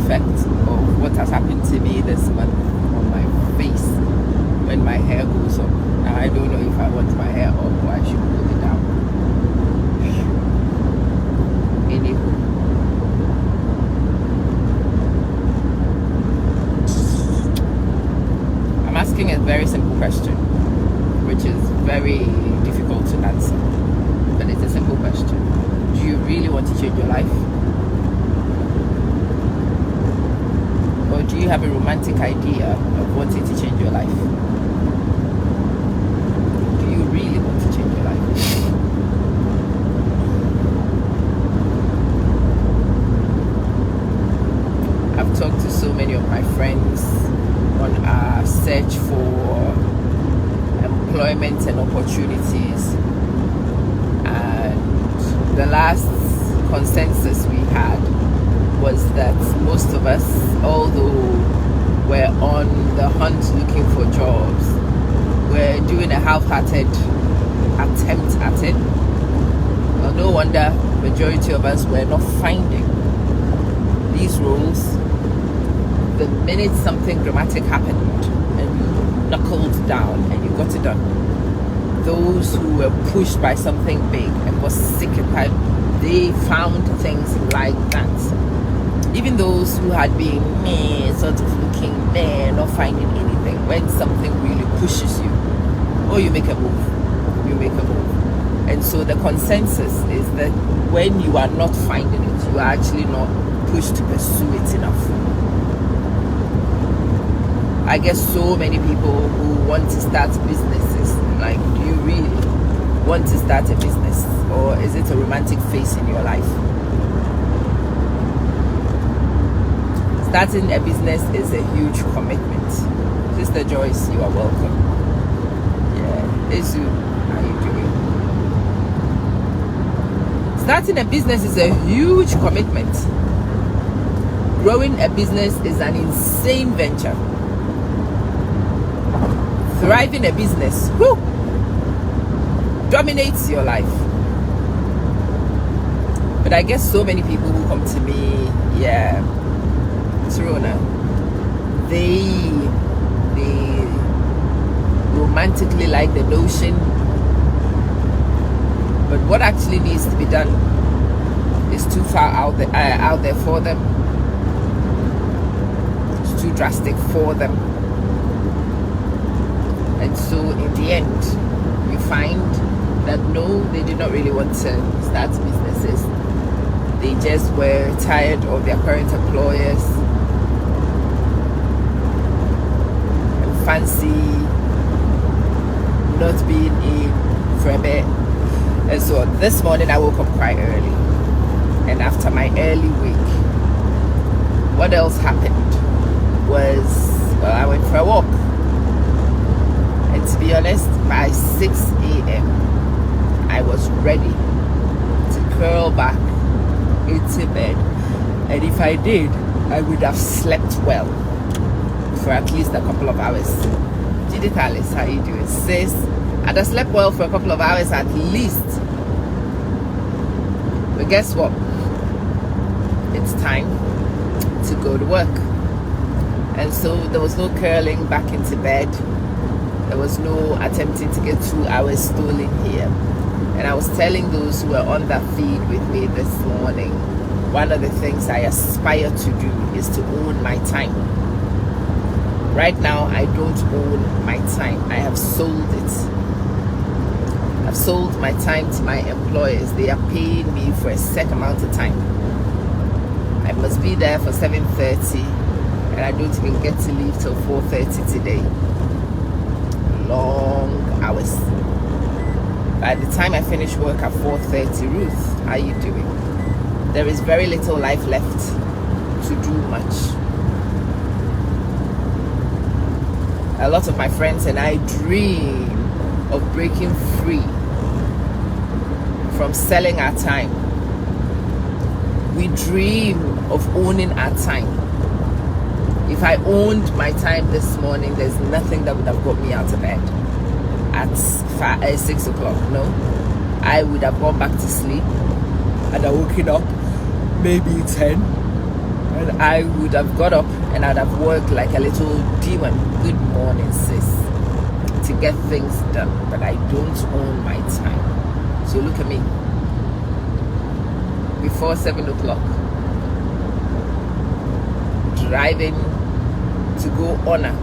effect of what has happened to me this month on my face when my hair goes up. Now I don't know if I want my hair up or I should pull it down. Anywho, I'm asking a very simple question, which is very difficult to answer, but it's a simple question. Do you really want to change your life? Or do you have a romantic idea of wanting to change your life? Do you really want to change your life? I've talked to so many of my friends on our search for employment and opportunities, and the last consensus we had was that most of us, although we're on the hunt looking for jobs, we're doing a half-hearted attempt at it. Well, no wonder majority of us were not finding these roles. The minute something dramatic happened and you knuckled down and you got it done, those who were pushed by something big and was sick and tired, they found things like that. Even those who had been sort of looking not finding anything, when something really pushes you, or you make a move. And so the consensus is that when you are not finding it, you are actually not pushed to pursue it enough. I guess so many people who want to start businesses, like, do you really want to start a business, or is it a romantic phase in your life? Starting a business is a huge commitment. Sister Joyce, you are welcome. Yeah, Ezu, how you doing? Starting a business is a huge commitment. Growing a business is an insane venture. Thriving a business, dominates your life. But I guess so many people who come to me, Rona, they romantically like the notion, but what actually needs to be done is too far out there for them. It's too drastic for them, and so in the end, you find that no, they did not really want to start businesses. They just were tired of their current employers. Fancy not being in for a bit. And so this morning I woke up quite early, and after my early week, what else happened was, well, I went for a walk, and to be honest, by 6 a.m. I was ready to curl back into bed, and if I did, I would have slept well for at least a couple of hours. Judith Alice, how you doing? Sis, I'd have slept well for a couple of hours at least. But guess what? It's time to go to work. And so there was no curling back into bed. There was no attempting to get 2 hours stolen here. And I was telling those who were on that feed with me this morning, one of the things I aspire to do is to own my time. Right now, I don't own my time. I have sold it. I've sold my time to my employers. They are paying me for a set amount of time. I must be there for 7:30, and I don't even get to leave till 4:30 today. Long hours. By the time I finish work at 4:30, Ruth, how are you doing? There is very little life left to do much. A lot of my friends and I dream of breaking free from selling our time. We dream of owning our time. If I owned my time this morning, there's nothing that would have got me out of bed at 6 o'clock. No, I would have gone back to sleep and I woken up maybe 10, And I would have got up and I'd have worked like a little demon. Good morning, sis. To get things done. But I don't own my time. So look at me. Before 7 o'clock. Driving to go honor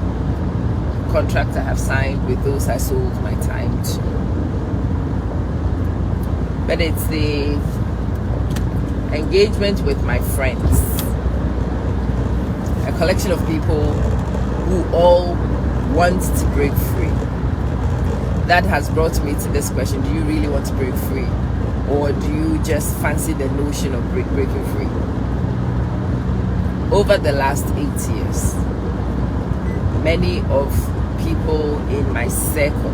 contract I have signed with those I sold my time to. But it's the engagement with my friends, a collection of people who all want to break free. That has brought me to this question: do you really want to break free, or do you just fancy the notion of breaking free? Over the last 8 years, many of people in my circle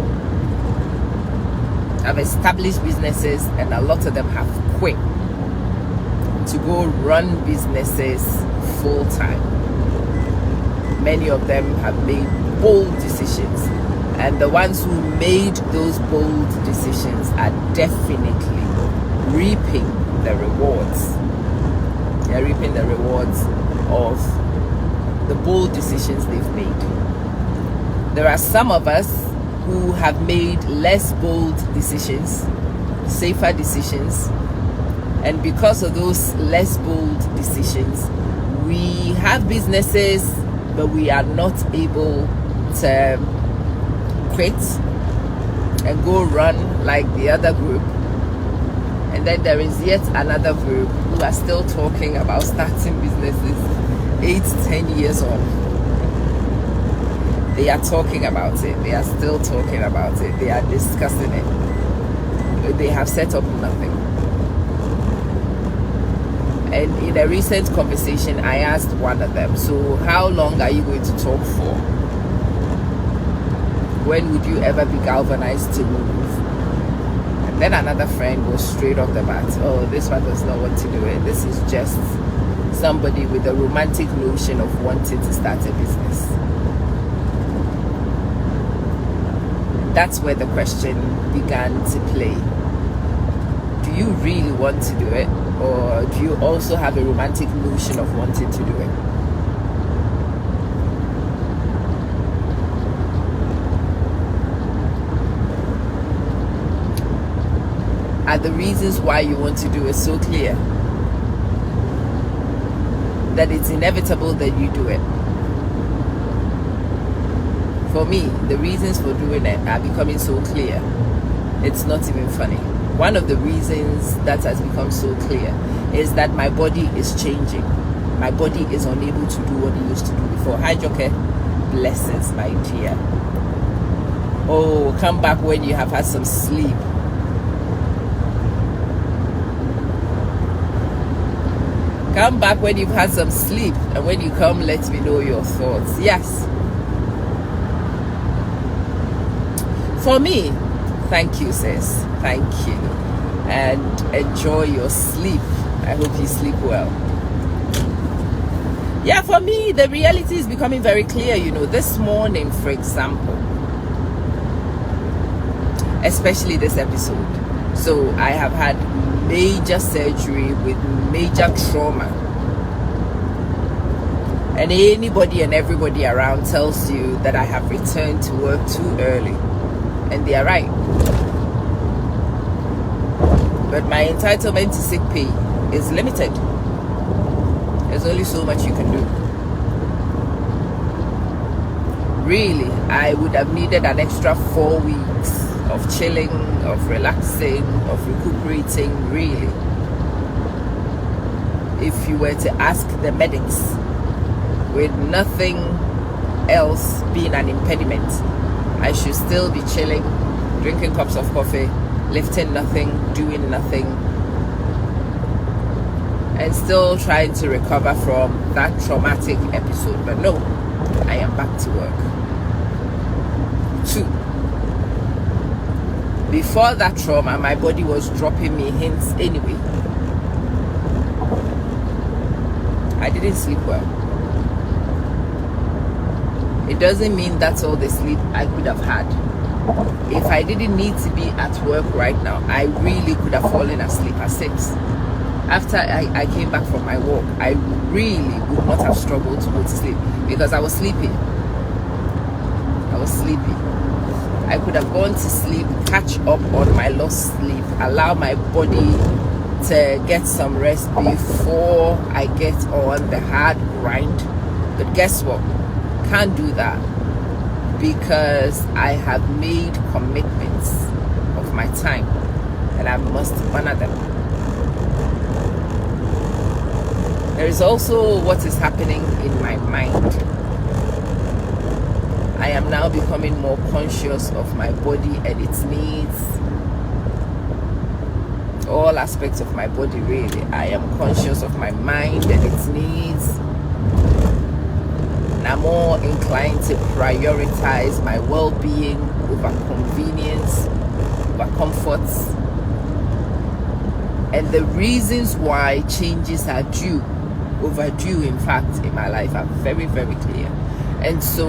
have established businesses, and a lot of them have quit to go run businesses full time. Many of them have made bold decisions, and the ones who made those bold decisions are definitely reaping the rewards. They're reaping the rewards of the bold decisions they've made. There are some of us who have made less bold decisions, safer decisions, and because of those less bold decisions, we have businesses, but we are not able to quit and go run like the other group. And then there is yet another group who are still talking about starting businesses 8-10 years on. They are talking about it. They are still talking about it. They are discussing it. They have set up nothing. And in a recent conversation, I asked one of them, so how long are you going to talk for? When would you ever be galvanized to move? And then another friend was straight off the bat, oh, this one does not want to do it. This is just somebody with a romantic notion of wanting to start a business. That's where the question began to play. Do you really want to do it? Or do you also have a romantic notion of wanting to do it? Are the reasons why you want to do it so clear that it's inevitable that you do it? For me, the reasons for doing it are becoming so clear. It's not even funny. One of the reasons that has become so clear is that my body is changing. My body is unable to do what it used to do before. Hi, Joker. Blessings, my dear. Oh, come back when you have had some sleep. Come back when you've had some sleep, and when you come, let me know your thoughts. Yes. For me, thank you, sis. Thank you. And enjoy your sleep. I hope you sleep well. Yeah, for me, the reality is becoming very clear. You know, this morning, for example, especially this episode. So I have had major surgery with major trauma. And anybody and everybody around tells you that I have returned to work too early. And they are right. But my entitlement to sick pay is limited. There's only so much you can do. Really, I would have needed an extra 4 weeks of chilling, of relaxing, of recuperating, really. If you were to ask the medics, with nothing else being an impediment, I should still be chilling, drinking cups of coffee, lifting nothing, doing nothing, and still trying to recover from that traumatic episode. But no, I am back to work. 2, before that trauma, my body was dropping me hints anyway. I didn't sleep well. It doesn't mean that's all the sleep I could have had. If I didn't need to be at work right now, I really could have fallen asleep at 6. After I came back from my walk, I really would not have struggled to go to sleep because I was sleepy. I could have gone to sleep, catch up on my lost sleep, allow my body to get some rest before I get on the hard grind. But guess what? Can't do that because I have made commitments of my time and I must honor them. There is also what is happening in my mind. I am now becoming more conscious of my body and its needs. All aspects of my body, really. I am conscious of my mind and its needs. And I'm more inclined to prioritize my well-being over convenience, over comforts. And the reasons why changes are overdue in fact in my life are very, very clear. And so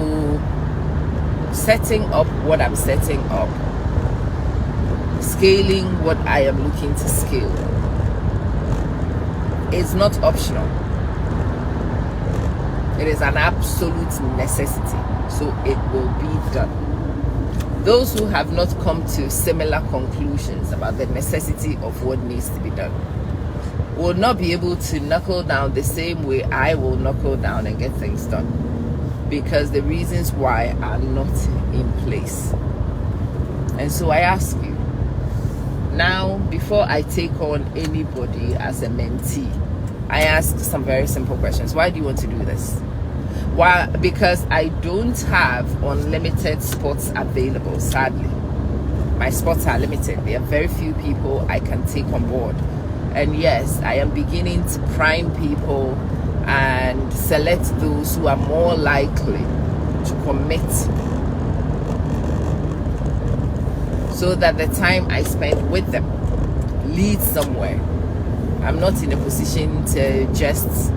setting up what I'm setting up, scaling what I am looking to scale, is not optional. It is an absolute necessity, so it will be done. Those who have not come to similar conclusions about the necessity of what needs to be done will not be able to knuckle down the same way I will knuckle down and get things done, because the reasons why are not in place. And so I ask you now, before I take on anybody as a mentee, I ask some very simple questions. Why do you want to do this? Why? Because I don't have unlimited spots available, sadly. My spots are limited. There are very few people I can take on board. And yes, I am beginning to prime people and select those who are more likely to commit, so that the time I spend with them leads somewhere. I'm not in a position to just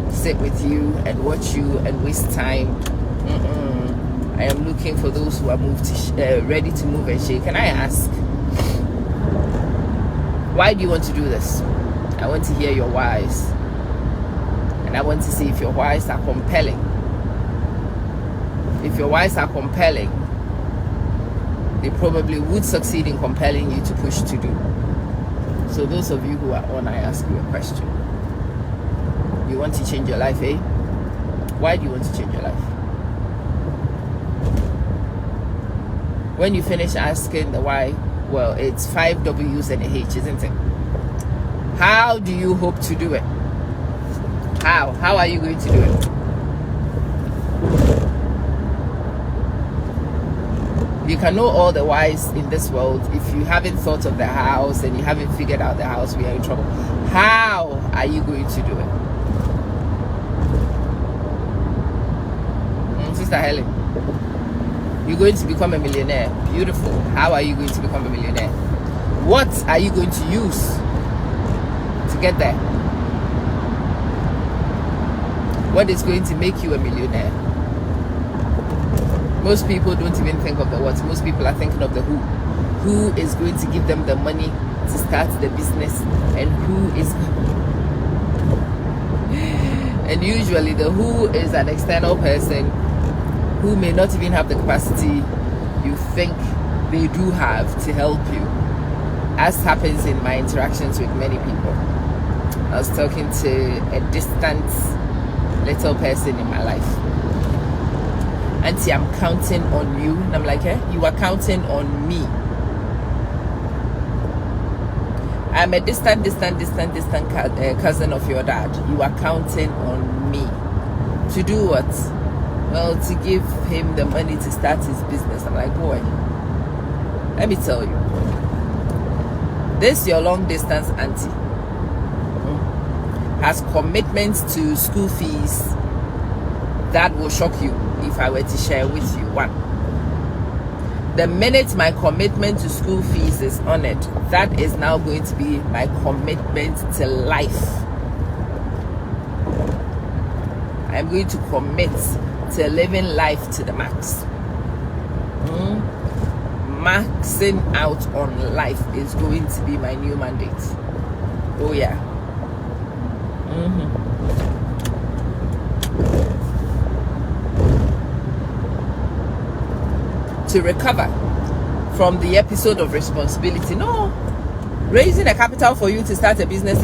sit with you and watch you and waste time. I am looking for those who are ready to move and shake. Can I ask, why do you want to do this? I want to hear your whys. And I want to see if your whys are compelling. If your whys are compelling, they probably would succeed in compelling you to push to do. So those of you who are on, I ask you a question. You want to change your life, eh? Why do you want to change your life? When you finish asking the why, well, it's 5 W's and a H, isn't it? How do you hope to do it? How are you going to do it? You can know all the whys in this world. If you haven't thought of the hows and you haven't figured out the hows, we are in trouble. How are you going to do it? Sister Helen, you're going to become a millionaire. Beautiful. How are you going to become a millionaire? What are you going to use to get there? What is going to make you a millionaire? Most people don't even think of the what. Most people are thinking of the who. Who is going to give them the money to start the business, and who is... And usually the who is an external person who may not even have the capacity you think they do have to help you, as happens in my interactions with many people. I was talking to a distant little person in my life. Auntie, I'm counting on you. And I'm like, you are counting on me. I'm a distant cousin of your dad. You are counting on me. To do what? Well, to give him the money to start his business. I'm like, boy, let me tell you. This your long distance auntie has commitments to school fees that will shock you if I were to share with you. One, the minute my commitment to school fees is honored, that is now going to be my commitment to life. I'm going to commit to living life to the max. Maxing out on life is going to be my new mandate. Oh yeah. To recover from the episode of responsibility. No, raising a capital for you to start a business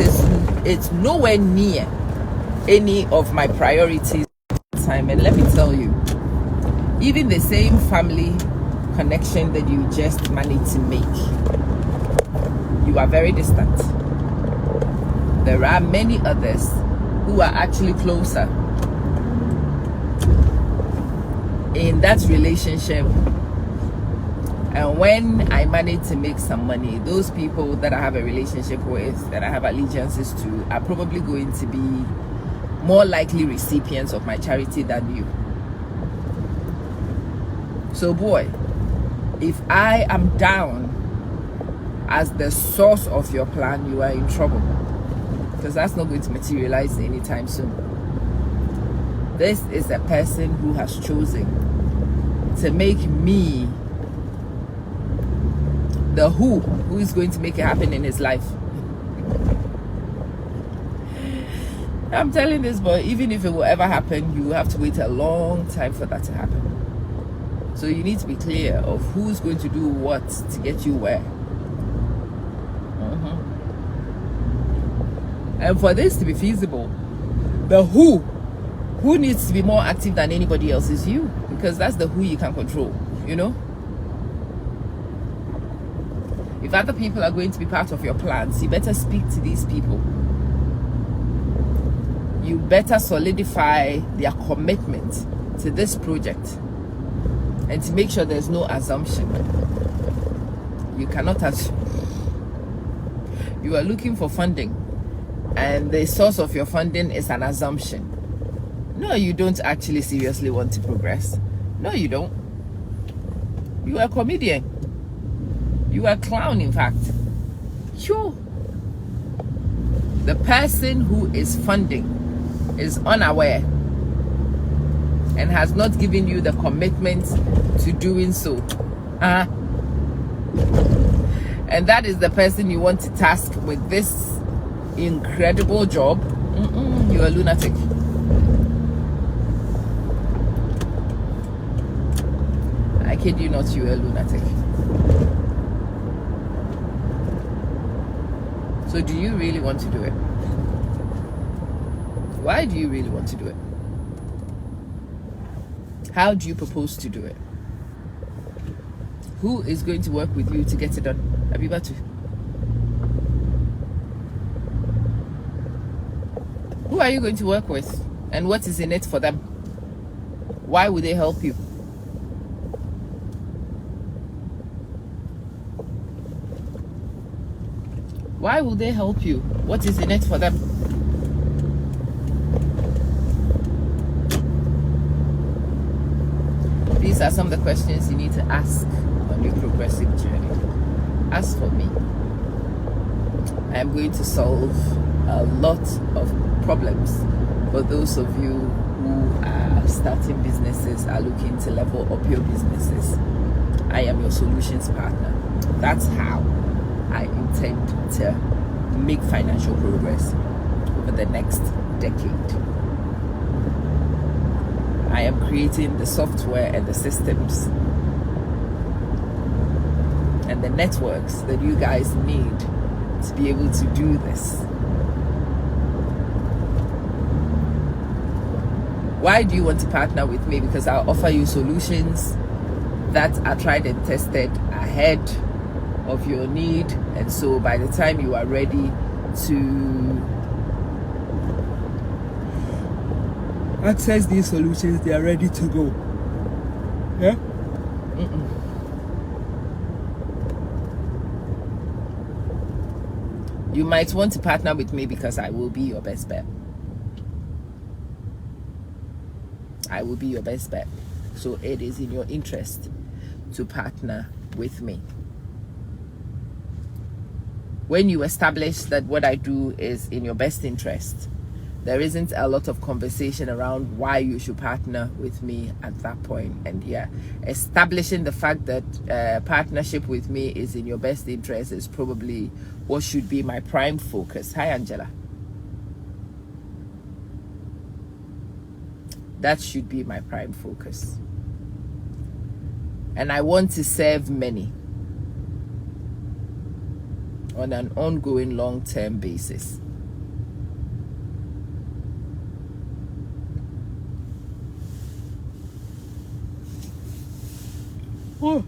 it's nowhere near any of my priorities at the time. And let me tell you, even the same family connection that you just managed to make, you are very distant. There are many others who are actually closer in that relationship. And when I manage to make some money, those people that I have a relationship with, that I have allegiances to, are probably going to be more likely recipients of my charity than you. So boy, if I am down as the source of your plan, you are in trouble, because that's not going to materialize anytime soon. This is a person who has chosen to make me the who is going to make it happen in his life. I'm telling this boy, even if it will ever happen, you have to wait a long time for that to happen. So you need to be clear of who's going to do what to get you where. And for this to be feasible, the who needs to be more active than anybody else is you, because that's the who you can control, you know. If other people are going to be part of your plans, you better speak to these people. You better solidify their commitment to this project, and to make sure there's no assumption. You cannot assume. You are looking for funding, and the source of your funding is an assumption. No, you don't actually seriously want to progress. No, you don't. You are a comedian. You are a clown, in fact. Sure. The person who is funding is unaware and has not given you the commitment to doing so. And that is the person you want to task with this incredible job. You're a lunatic. I kid you not, you're a lunatic. So do you really want to do it? Why do you really want to do it? How do you propose to do it? Who is going to work with you to get it done? Abibatu. Who are you going to work with? And what is in it for them? Why would they help you? Why will they help you? What is in it for them? These are some of the questions you need to ask on your progressive journey. As for me, I am going to solve a lot of problems for those of you who are starting businesses, are looking to level up your businesses. I am your solutions partner. That's how I intend to make financial progress over the next decade. I am creating the software and the systems and the networks that you guys need to be able to do this. Why do you want to partner with me? Because I'll offer you solutions that are tried and tested ahead of your need, and so by the time you are ready to access these solutions, they are ready to go. Yeah? You might want to partner with me because I will be your best bet. I will be your best bet. So it is in your interest to partner with me. When you establish that what I do is in your best interest, there isn't a lot of conversation around why you should partner with me at that point. And yeah, establishing the fact that partnership with me is in your best interest is probably what should be my prime focus. Hi, Angela. That should be my prime focus. And I want to serve many on an ongoing long-term basis. Oh,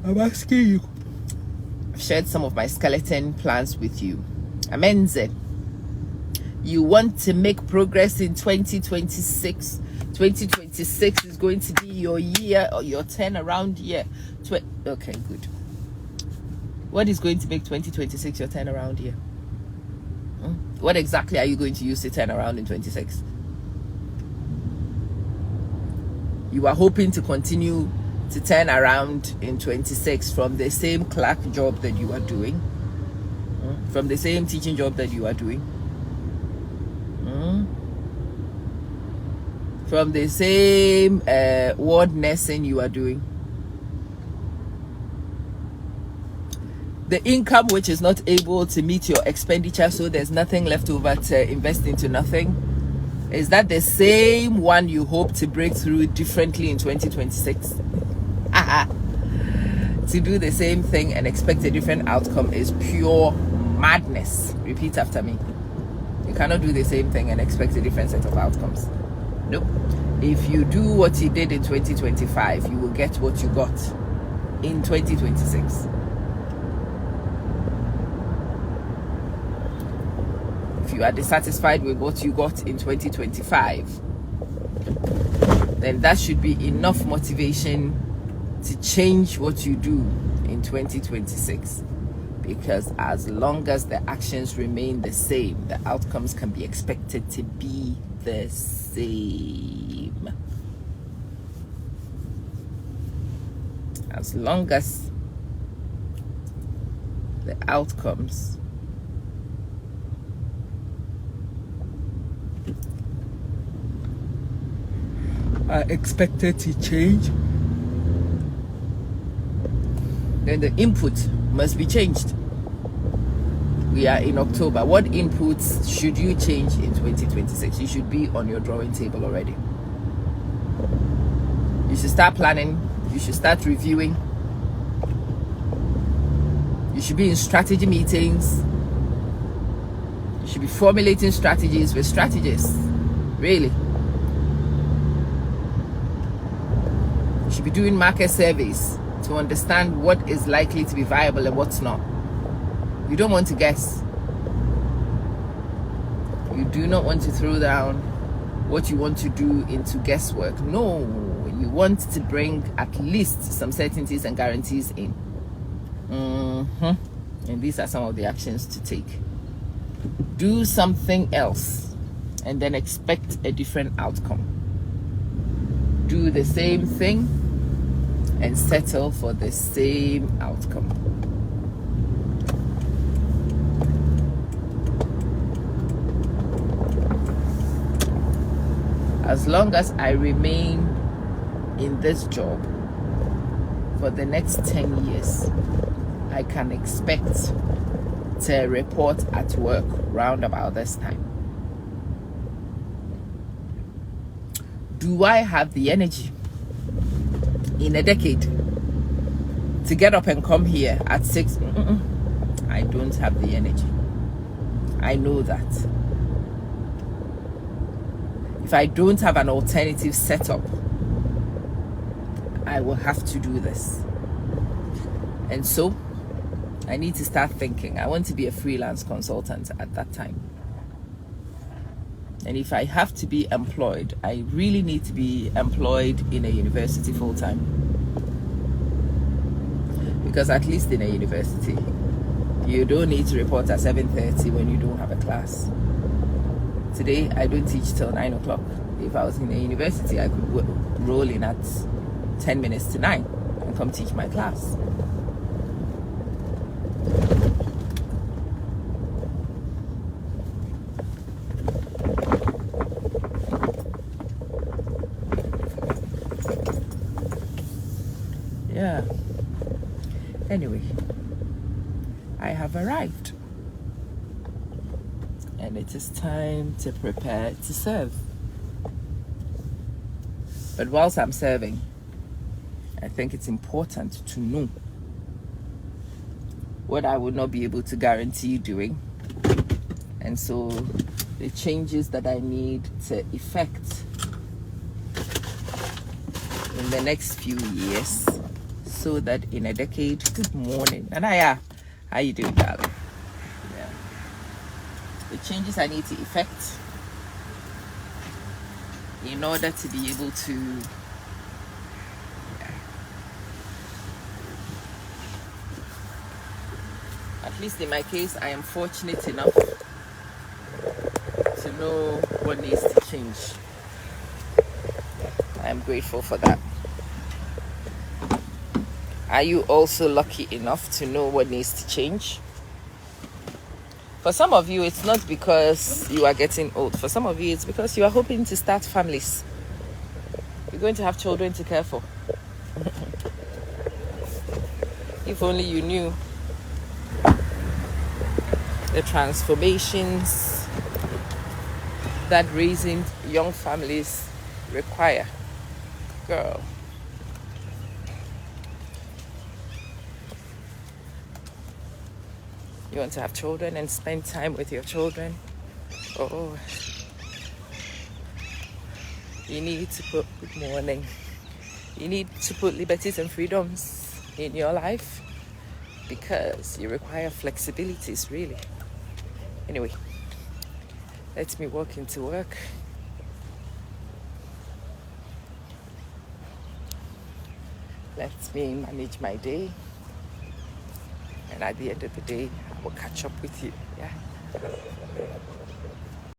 I'm asking you. I've shared some of my skeleton plans with you. Amenze, you want to make progress in 2026. 2026 is going to be your year, or your turnaround year. Okay, good. What is going to make 2026 your turnaround year? What exactly are you going to use to turn around in 26? You are hoping to continue to turn around in 26 from the same clerk job that you are doing, from the same teaching job that you are doing, from the same ward nursing you are doing. The income which is not able to meet your expenditure, so there's nothing left over to invest into nothing. Is that the same one you hope to break through differently in 2026? To do the same thing and expect a different outcome is pure madness. Repeat after me. You cannot do the same thing and expect a different set of outcomes. Nope. If you do what you did in 2025, you will get what you got in 2026. If you are dissatisfied with what you got in 2025, then that should be enough motivation to change what you do in 2026. Because as long as the actions remain the same, the outcomes can be expected to be the same. As long as the outcomes are expected to change, then the input must be changed. We are in October. What inputs should you change in 2026? You should be on your drawing table already. You should start planning. You should start reviewing. You should be in strategy meetings. You should be formulating strategies with strategists. Really. You should be doing market surveys to understand what is likely to be viable and what's not. You don't want to guess. You do not want to throw down what you want to do into guesswork. No, you want to bring at least some certainties and guarantees in. And these are some of the actions to take. Do something else and then expect a different outcome. Do the same thing and settle for the same outcome. As long as I remain in this job for the next 10 years, I can expect to report at work round about this time. Do I have the energy in a decade to get up and come here at 6? I don't have the energy. I know that. If I don't have an alternative setup, I will have to do this. And so I need to start thinking. I want to be a freelance consultant at that time. And if I have to be employed, I really need to be employed in a university full-time. Because at least in a university, you don't need to report at 7:30 when you don't have a class. Today, I don't teach till 9 o'clock. If I was in a university, I could roll in at 10 minutes to 9 and come teach my class. Yeah. Anyway, I have arrived. And it is time to prepare to serve. But whilst I'm serving, I think it's important to know what I would not be able to guarantee doing. And so the changes that I need to effect in the next few years, so that in a decade, good morning, Anaya, how you doing, darling? Yeah. The changes I need to effect in order to be able to at least in my case, I am fortunate enough to know what needs to change. I am grateful for that. Are you also lucky enough to know what needs to change? For some of you, it's not because you are getting old. For some of you, it's because you are hoping to start families. You're going to have children to care for. If only you knew the transformations that raising young families require. Girl. You want to have children and spend time with your children? Oh, you need to put, good morning, you need to put liberties and freedoms in your life, because you require flexibilities, really. Anyway, let me walk into work. Let me manage my day. And at the end of the day, I will catch up with you. Yeah.